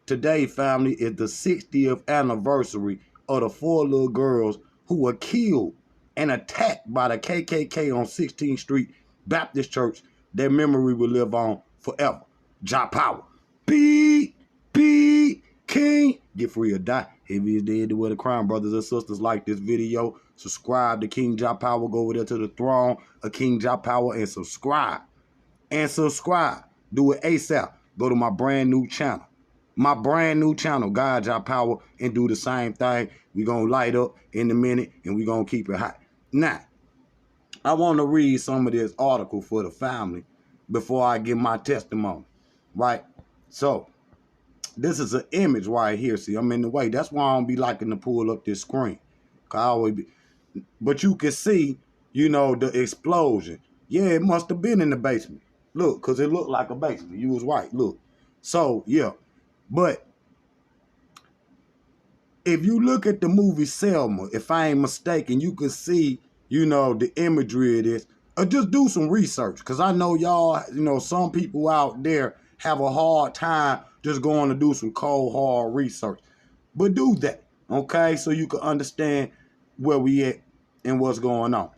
Today, family, is the 60th anniversary of the 4 little girls who were killed and attacked by the KKK on 16th Street Baptist Church. Their memory will live on forever. Godjahpower. Beat, beat, king. Get free or die. Heavy is dead to wear the crown. Brothers and sisters, like this video. Subscribe to King Godjahpower. Go over there to the throne of King Godjahpower and subscribe. And subscribe. Do it ASAP. Go to my brand new channel. My brand new channel, Godjahpower, and do the same thing. We're going to light up in a minute, and we're going to keep it hot. Now, I want to read some of this article for the family before I give my testimony, right? So, this is an image right here. See, I'm in the way. That's why I don't be liking to pull up this screen. I always be, but you can see, you know, the explosion. Yeah, it must have been in the basement. Look, because it looked like a basement. You was right. Look. So, yeah. But if you look at the movie Selma, if I ain't mistaken, you can see, you know, the imagery of this. Or just do some research, because I know y'all, you know, some people out there have a hard time just going to do some cold, hard research. But do that, okay, so you can understand where we at and what's going on.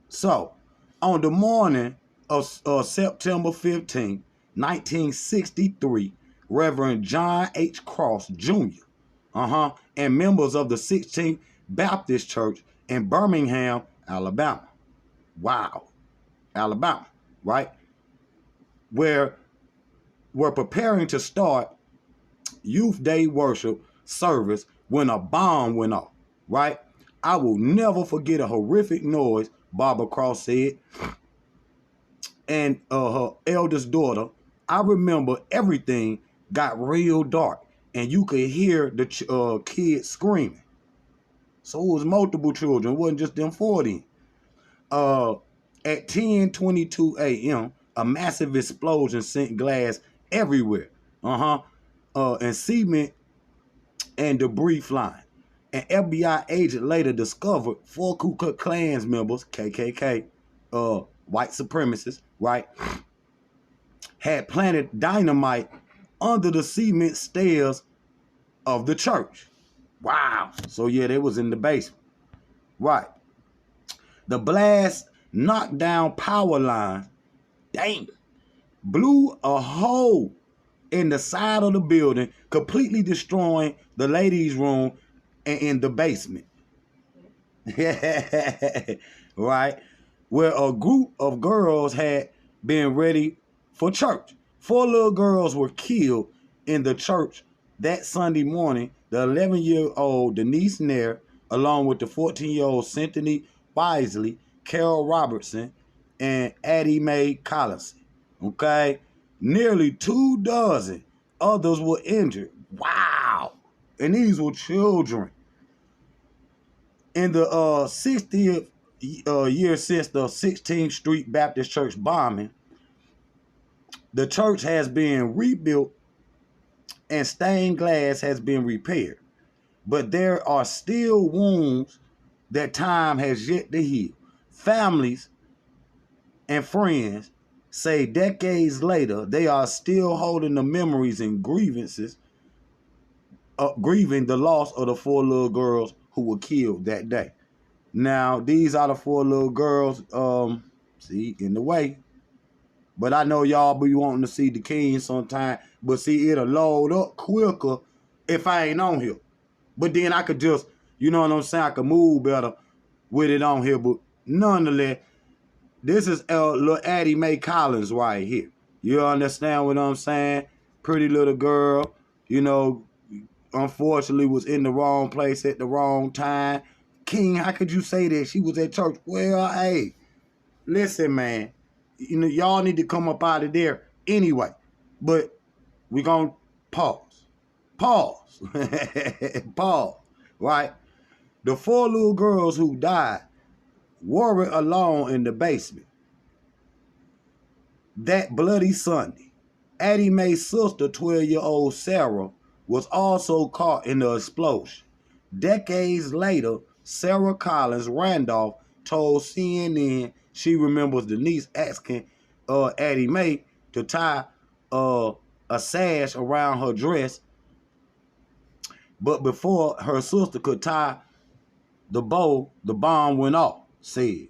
So, on the morning of September 15, 1963, Reverend John H. Cross Jr., and members of the 16th Baptist Church in Birmingham, Alabama. Wow. Alabama, right? Where we're preparing to start Youth Day worship service when a bomb went off, right? I will never forget a horrific noise, Barbara Cross said, and her eldest daughter. I remember everything got real dark, and you could hear the kids screaming. So it was multiple children. It wasn't just them 40. At 10:22 a.m., a massive explosion sent glass everywhere. And cement and debris flying. An FBI agent later discovered 4 Ku Klux Klan members, KKK, white supremacists, right, had planted dynamite under the cement stairs of the church. Wow. So, yeah, they was in the basement. Right. The blast knocked down power lines, dang, blew a hole in the side of the building, completely destroying the ladies' room and in the basement. Right? Where a group of girls had been ready for church. 4 little girls were killed in the church that Sunday morning. The 11-year-old Denise Nair, along with the 14-year-old Cynthia Wisely, Carol Robertson, and Addie Mae Collins. Okay? Nearly 24 others were injured. Wow. And these were children. In the 60th year since the 16th Street Baptist Church bombing, the church has been rebuilt and stained glass has been repaired. But there are still wounds that time has yet to heal. Families and friends say decades later, they are still holding the memories and grievances, grieving the loss of the 4 little girls who were killed that day. Now, these are the 4 little girls, see, in the way. But I know y'all be wanting to see the king sometime. But see, it'll load up quicker if I ain't on here. But then I could just, you know what I'm saying, I could move better with it on here. But nonetheless, this is little Addie Mae Collins right here. You understand what I'm saying? Pretty little girl, you know, unfortunately was in the wrong place at the wrong time. King, how could you say that? She was at church. Well, hey, listen, man. You know, y'all need to come up out of there anyway. But we're going to pause. Pause. Pause. Right? The 4 little girls who died were alone in the basement that bloody Sunday. Addie Mae's sister, 12-year-old Sarah, was also caught in the explosion. Decades later, Sarah Collins Randolph told CNN she remembers Denise asking Addie Mae to tie a a sash around her dress. But before her sister could tie the bow, the bomb went off, said.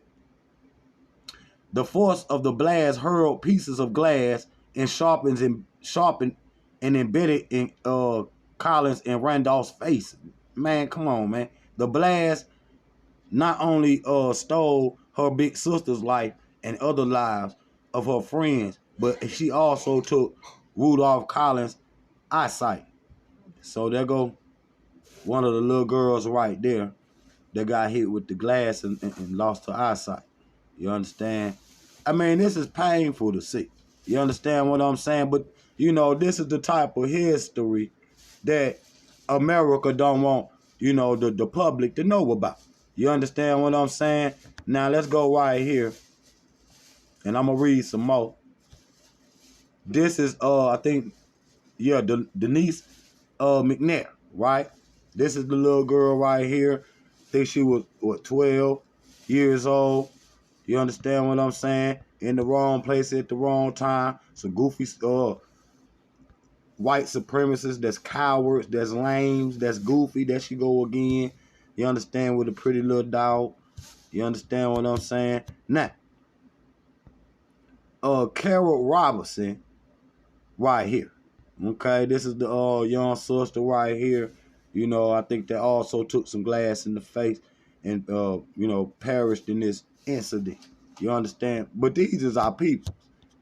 The force of the blast hurled pieces of glass and sharpened and embedded in Collins and Randolph's face. Man, come on, man. The blast not only stole her big sister's life and other lives of her friends, but she also took Rudolph Collins' eyesight. So there go one of the little girls right there that got hit with the glass and lost her eyesight. You understand? I mean, this is painful to see. You understand what I'm saying? But, you know, this is the type of history that America don't want, you know, the public to know about. You understand what I'm saying? Now, let's go right here. And I'm going to read some more. This is, I think, yeah, Denise McNair, right? This is the little girl right here. I think she was, what, 12 years old. You understand what I'm saying? In the wrong place at the wrong time. Some goofy white supremacists, that's cowards, that's lames, that's goofy, there she go again. You understand, with a pretty little dog. You understand what I'm saying? Now, Carol Robinson right here. Okay, this is the young sister right here. You know, I think they also took some glass in the face and, you know, perished in this incident. You understand? But these is our people.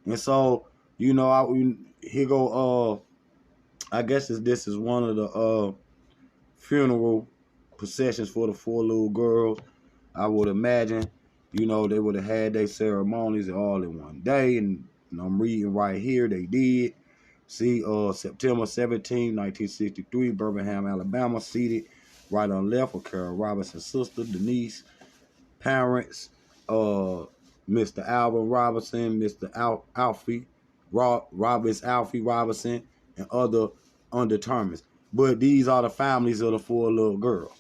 And so, you know, here go, I guess this is one of the funeral processions for the 4 little girls. I would imagine, you know, they would have had their ceremonies all in one day. And I'm reading right here, they did. See, September 17, 1963, Birmingham, Alabama, seated right on left of Carol Robinson's sister, Denise, parents, Mr. Alvin Robinson, Mr. Alfie Robinson, and other undetermined. But these are the families of the 4 little girls.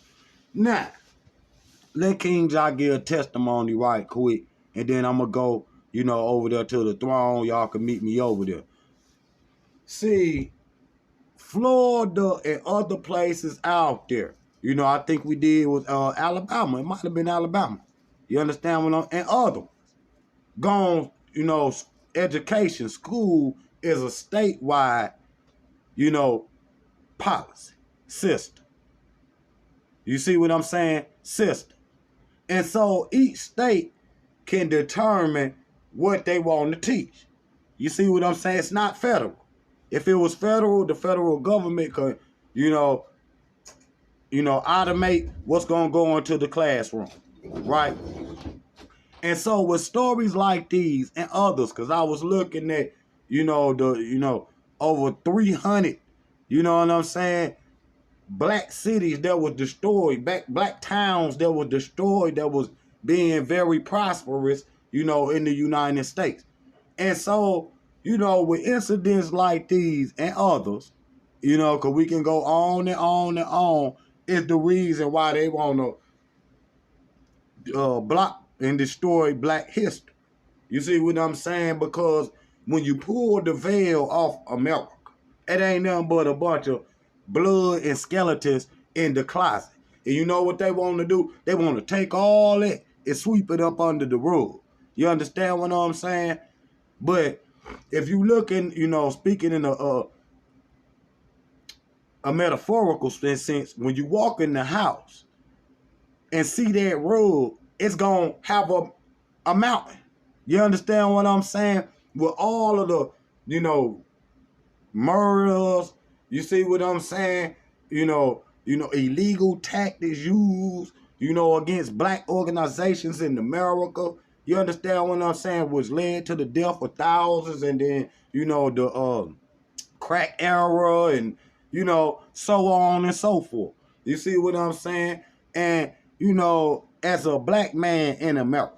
Now, let King Jah give a testimony right quick, and then I'm going to go, you know, over there to the throne. Y'all can meet me over there. See, Florida and other places out there, you know, I think we did with Alabama. It might have been Alabama. You understand what I'm, and other ones. Gone, you know, education, school is a statewide, you know, policy, system. You see what I'm saying? System. And so each state can determine what they want to teach. You see what I'm saying? It's not federal. If it was federal, the federal government could, you know, automate what's going to go into the classroom, right? And so with stories like these and others, because I was looking at, you know, over 300, you know what I'm saying, black cities that were destroyed, black towns that were destroyed, that was being very prosperous, you know, in the United States. And so, you know, with incidents like these and others, you know, because we can go on and on and on, is the reason why they want to block and destroy black history. You see what I'm saying? Because when you pull the veil off America, it ain't nothing but a bunch of blood and skeletons in the closet. And you know what they want to do? They want to take all that and sweep it up under the rug. You understand what I'm saying? But if you look in, you know, speaking in a metaphorical sense, when you walk in the house and see that rug, it's going to have a mountain. You understand what I'm saying? With all of the, you know, murders, you see what I'm saying? You know, illegal tactics used, you know, against black organizations in America. You understand what I'm saying? Which led to the death of thousands, and then, you know, the crack era, and, you know, so on and so forth. You see what I'm saying? And, you know, as a black man in America,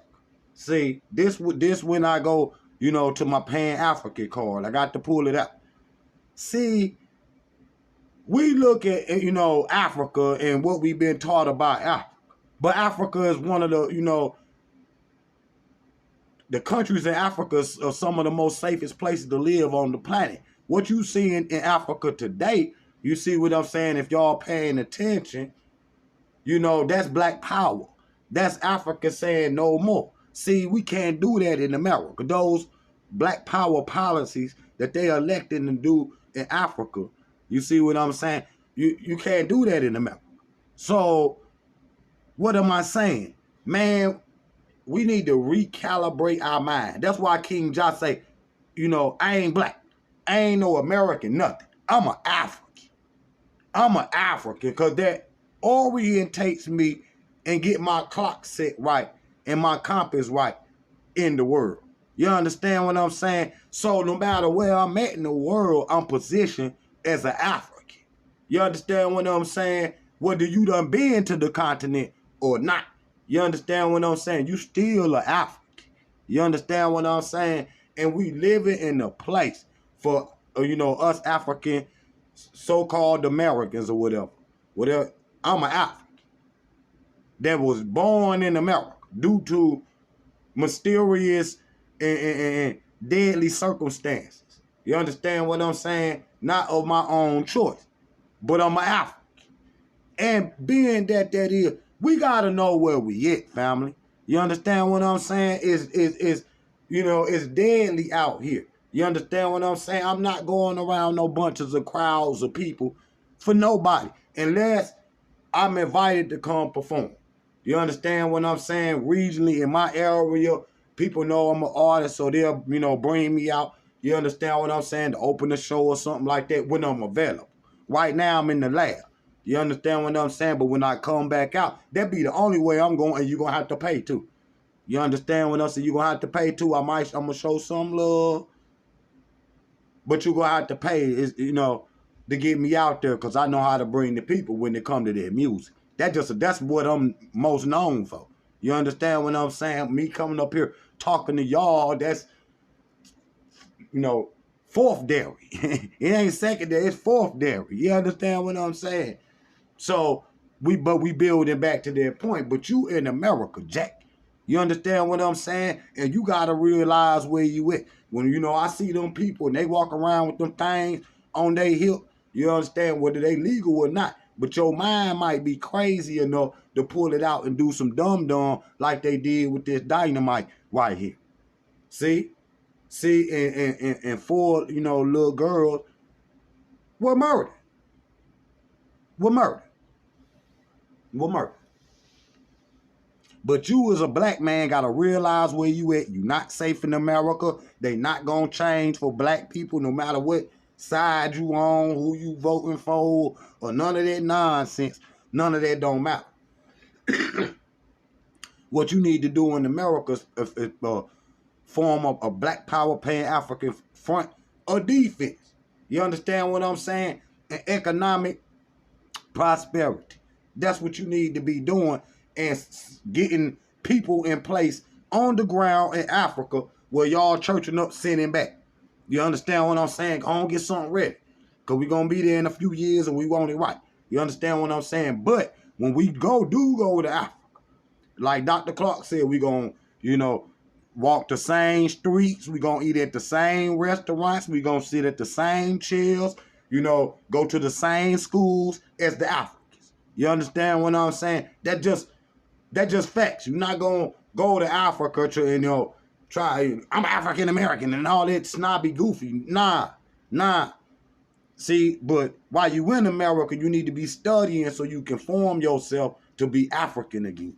see, this when I go, you know, to my Pan-African card, I got to pull it out. See, we look at, you know, Africa and what we've been taught about Africa. But Africa is one of the, you know, the countries in Africa are some of the most safest places to live on the planet. What you seeing in Africa today, you see what I'm saying? If y'all paying attention, you know, that's black power. That's Africa saying no more. See, we can't do that in America. Those black power policies that they elected to do in Africa, you see what I'm saying? You can't do that in America. So what am I saying? Man, we need to recalibrate our mind. That's why King Jah say, you know, I ain't black. I ain't no American, nothing. I'm an African. I'm an African because that orientates me and get my clock set right and my compass right in the world. You understand what I'm saying? So no matter where I'm at in the world, I'm positioned as an African. You understand what I'm saying? Whether you done been to the continent or not. You understand what I'm saying? You still an African. You understand what I'm saying? And we living in a place for, you know, us African so-called Americans or whatever. Whatever. I'm an African that was born in America due to mysterious and deadly circumstances. You understand what I'm saying? Not of my own choice, but I'm an African. And being that is, we gotta know where we at, family. You understand what I'm saying? Is you know, it's deadly out here. You understand what I'm saying? I'm not going around no bunches of crowds of people for nobody unless I'm invited to come perform. You understand what I'm saying? Regionally in my area, people know I'm an artist, so they'll, you know, bring me out. You understand what I'm saying? To open a show or something like that when I'm available. Right now I'm in the lab. You understand what I'm saying? But when I come back out, that be the only way I'm going, and you're gonna have to pay too. You understand what I'm saying? You're gonna have to pay too. I'm gonna show some love. But you're gonna have to pay, is, you know, to get me out there, because I know how to bring the people when they come to their music. That's what I'm most known for. You understand what I'm saying? Me coming up here talking to y'all, that's, you know, fourth dairy. It ain't secondary, it's fourth dairy. You understand what I'm saying? So we building back to that point. But you in America, Jack. You understand what I'm saying? And you gotta realize where you at. When, you know, I see them people and they walk around with them things on their hip, you understand, whether they legal or not. But your mind might be crazy enough to pull it out and do some dumb like they did with this dynamite right here. See? And four, you know, little girls were murdered. Were murdered. Were murdered. But you as a black man got to realize where you at. You not safe in America. They not going to change for black people no matter what side you on, who you voting for, or none of that nonsense. None of that don't matter. What you need to do in America is form a black power pan-African front or defense. You understand what I'm saying? And economic prosperity. That's what you need to be doing, and getting people in place on the ground in Africa where y'all churching up, sending back. You understand what I'm saying? Go on, get something ready, because we're going to be there in a few years and we want it right. You understand what I'm saying? But when we go to Africa, like Dr. Clark said, we're going to, you know, walk the same streets. We're going to eat at the same restaurants. We're going to sit at the same chairs, you know, go to the same schools as the Africans. You understand what I'm saying? That just facts. You're not going to go to Africa to, you know, try, I'm African American and all that snobby goofy. Nah. See, but while you in America, you need to be studying so you can form yourself to be African again.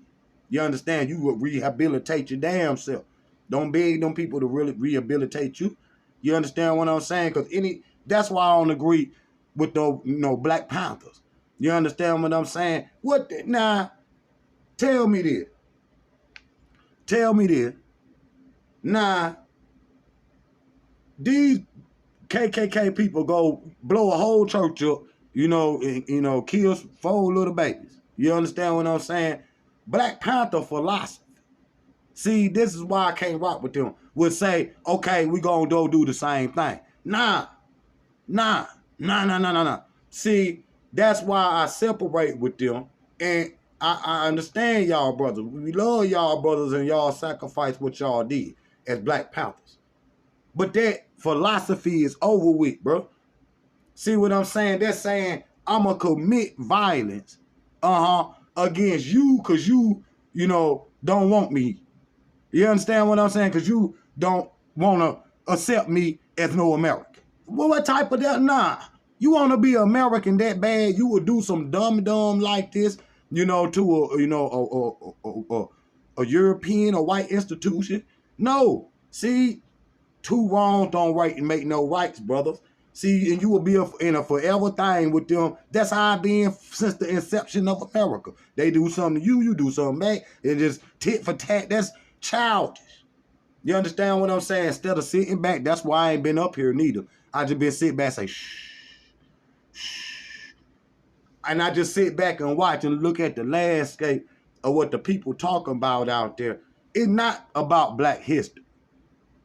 You understand? You will rehabilitate your damn self. Don't beg them people to really rehabilitate you. You understand what I'm saying? Because that's why I don't agree with the, you know, Black Panthers. You understand what I'm saying? Tell me this. Nah, these KKK people go blow a whole church up, you know, and, you know, kill 4 little babies. You understand what I'm saying? Black Panther philosophy. See, this is why I can't rock with them. Would say, okay, we gonna go do the same thing. Nah. See, that's why I separate with them. And I understand y'all brothers. We love y'all brothers and y'all sacrifice what y'all did as Black Panthers. But that philosophy is over with, bro. See what I'm saying? They're saying I'm going to commit violence against you because you don't want me. You understand what I'm saying? Because you don't want to accept me as no American. Well, what type of that? Nah. You want to be American that bad, you would do some dumb like this, to a European or white institution. No. See, two wrongs don't make no rights, brothers. See, and you will be in a forever thing with them. That's how I've been since the inception of America. They do something to you, you do something back. It just tit for tat. That's childish. You understand what I'm saying? Instead of sitting back, that's why I ain't been up here neither. I just been sitting back and say, shh, shh. And I just sit back and watch and look at the landscape of what the people talking about out there. It's not about black history.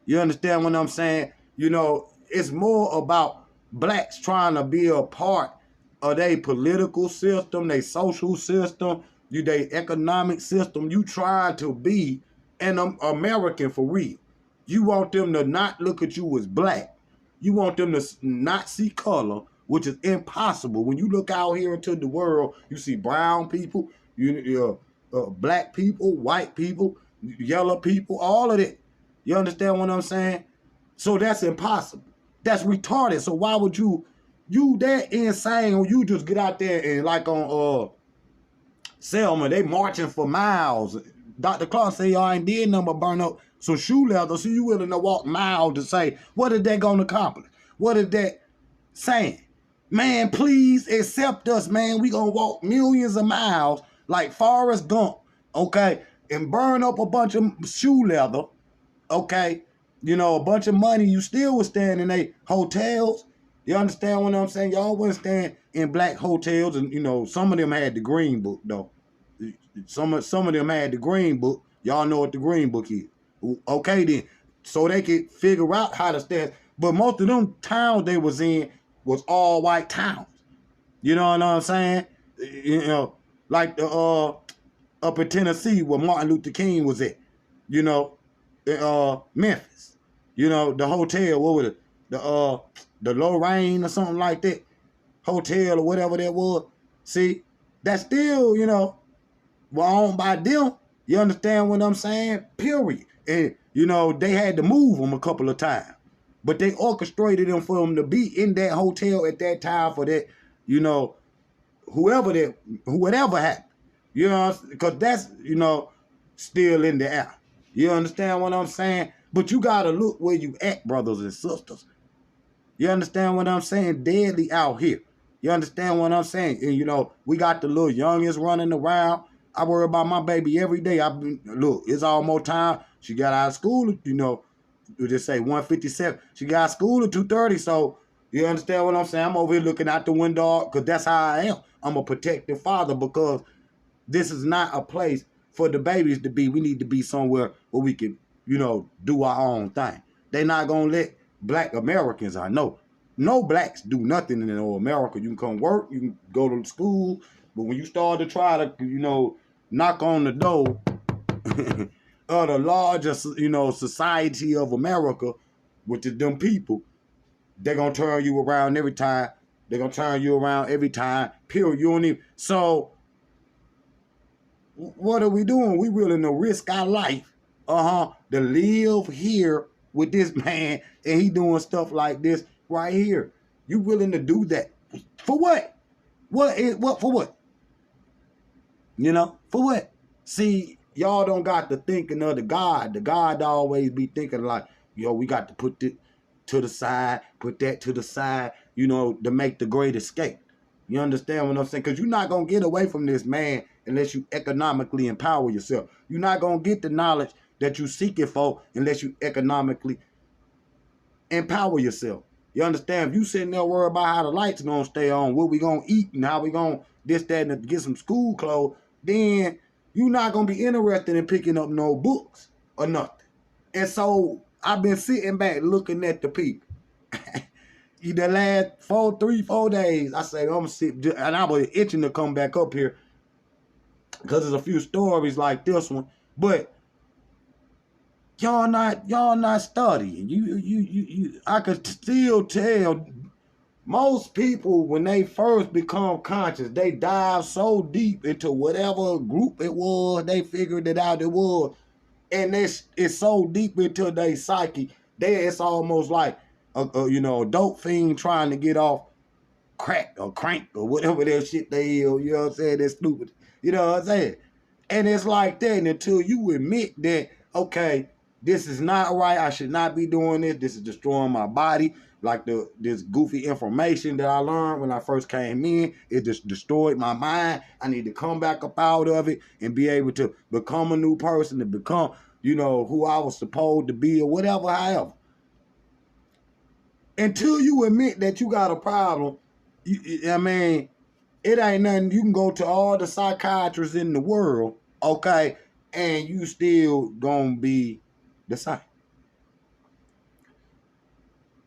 You understand what I'm saying? It's more about blacks trying to be a part of their political system, their social system, their economic system. You trying to be an American for real. You want them to not look at you as black. You want them to not see color, which is impossible. When you look out here into the world, you see brown people, black people, white people, yellow people, all of that. You understand what I'm saying? So that's impossible. That's retarded. So why would you that insane or you just get out there and like on Selma, they marching for miles. Dr. Clark say y'all ain't did nothing but burn up some shoe leather, so you willing to walk miles to say, what is that gonna accomplish? What is that saying? Man, please accept us, man. We gonna walk millions of miles like Forrest Gump, okay, and burn up a bunch of shoe leather, okay, a bunch of money. You still would stand in they hotels. You understand what I'm saying? Y'all wouldn't stand in black hotels, and some of them had the green book though. Some of them had the green book. Y'all know what the green book is. Okay then. So they could figure out how to stand. But most of them towns they was in was all white towns. You know what I'm saying? Like the up in Tennessee where Martin Luther King was at. Memphis. The hotel, what was it? The Lorraine or something like that. Hotel or whatever that was. See, that's still, were owned by them. You understand what I'm saying? Period. And, they had to move them a couple of times. But they orchestrated them for them to be in that hotel at that time for that, whoever happened. Because that's, still in the air. You understand what I'm saying? But you got to look where you at, brothers and sisters. You understand what I'm saying? Deadly out here. You understand what I'm saying? And, we got the little youngest running around. I worry about my baby every day. Look, it's almost time. She got out of school, we just say 1:57. She got out of school at 2:30. So, you understand what I'm saying? I'm over here looking out the window because that's how I am. I'm a protective father because this is not a place for the babies to be. We need to be somewhere where we can, do our own thing. They're not going to let black Americans, I know. No blacks do nothing in America. You can come work, you can go to school, but when you start to try to, knock on the door of the largest, society of America, which is them people, they're going to turn you around every time. They're going to turn you around every time, period. You don't even... So, what are we doing? We willing to risk our life, to live here with this man, and he doing stuff like this right here. You willing to do that? For what? For what? For what? See, y'all don't got to thinking of the God. The God always be thinking like, we got to put this to the side, put that to the side, to make the great escape. You understand what I'm saying? Because you're not going to get away from this man unless you economically empower yourself. You're not going to get the knowledge that you seeking for unless you economically empower yourself. You understand? If you sitting there worried about how the lights going to stay on, what we going to eat, and how we going to this, that, and get some school clothes, then you're not going to be interested in picking up no books or nothing. And so I've been sitting back looking at the people. The last 3-4 days, I said, I'm going to sit, and I was itching to come back up here because there's a few stories like this one. But y'all not studying. I could still tell most people when they first become conscious, they dive so deep into whatever group it was, they figured it out it was. And it's so deep into their psyche, it's almost like a dope fiend trying to get off crack or crank or whatever that shit they is, you know what I'm saying? That's stupid. You know what I'm saying? And it's like that, and until you admit that, okay, this is not right, I should not be doing this is destroying my body. Like this goofy information that I learned when I first came in, it just destroyed my mind. I need to come back up out of it and be able to become a new person, to become, who I was supposed to be or whatever, however. Until you admit that you got a problem, I mean, it ain't nothing. You can go to all the psychiatrists in the world, okay, and you still gonna be the same.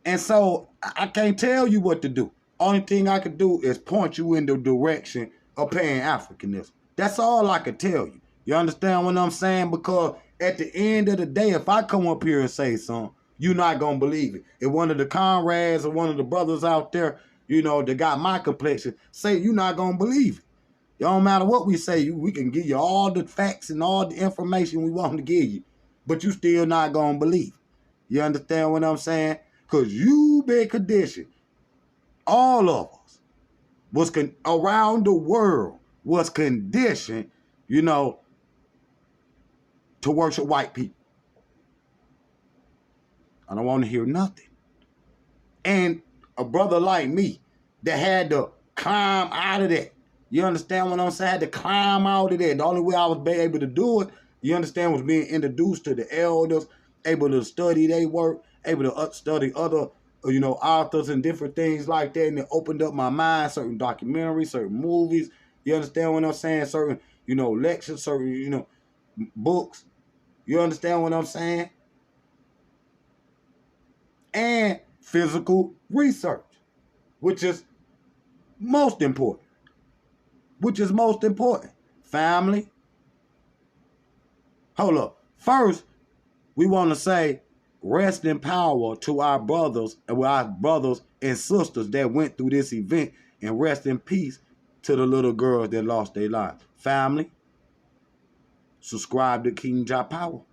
And so I can't tell you what to do. Only thing I could do is point you in the direction of Pan-Africanism. That's all I could tell you. You understand what I'm saying? Because at the end of the day, if I come up here and say something, you're not gonna believe it. If one of the comrades or one of the brothers out there, that got my complexion, say, you're not gonna believe it. It don't matter what we say, we can give you all the facts and all the information we want to give you, but you still not gonna believe it. You understand what I'm saying? Because you been conditioned. All of us was around the world was conditioned, to worship white people. I don't want to hear nothing. And a brother like me that had to climb out of that. You understand what I'm saying? I had to climb out of that. The only way I was able to do it, you understand, was being introduced to the elders, able to study their work, able to study other, authors and different things like that. And it opened up my mind, certain documentaries, certain movies. You understand what I'm saying? Certain, lectures, certain, books. You understand what I'm saying? And physical research, which is most important. Family. Hold up. First, we want to say rest in power to our brothers and sisters that went through this event, and rest in peace to the little girls that lost their lives. Family, subscribe to Godjahpower.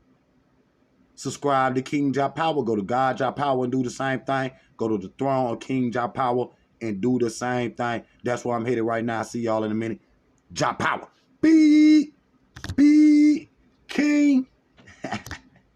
Subscribe to Godjahpower. Go to Godjahpower and do the same thing. Go to the throne of Godjahpower and do the same thing. That's where I'm headed right now. See y'all in a minute. Jah Power.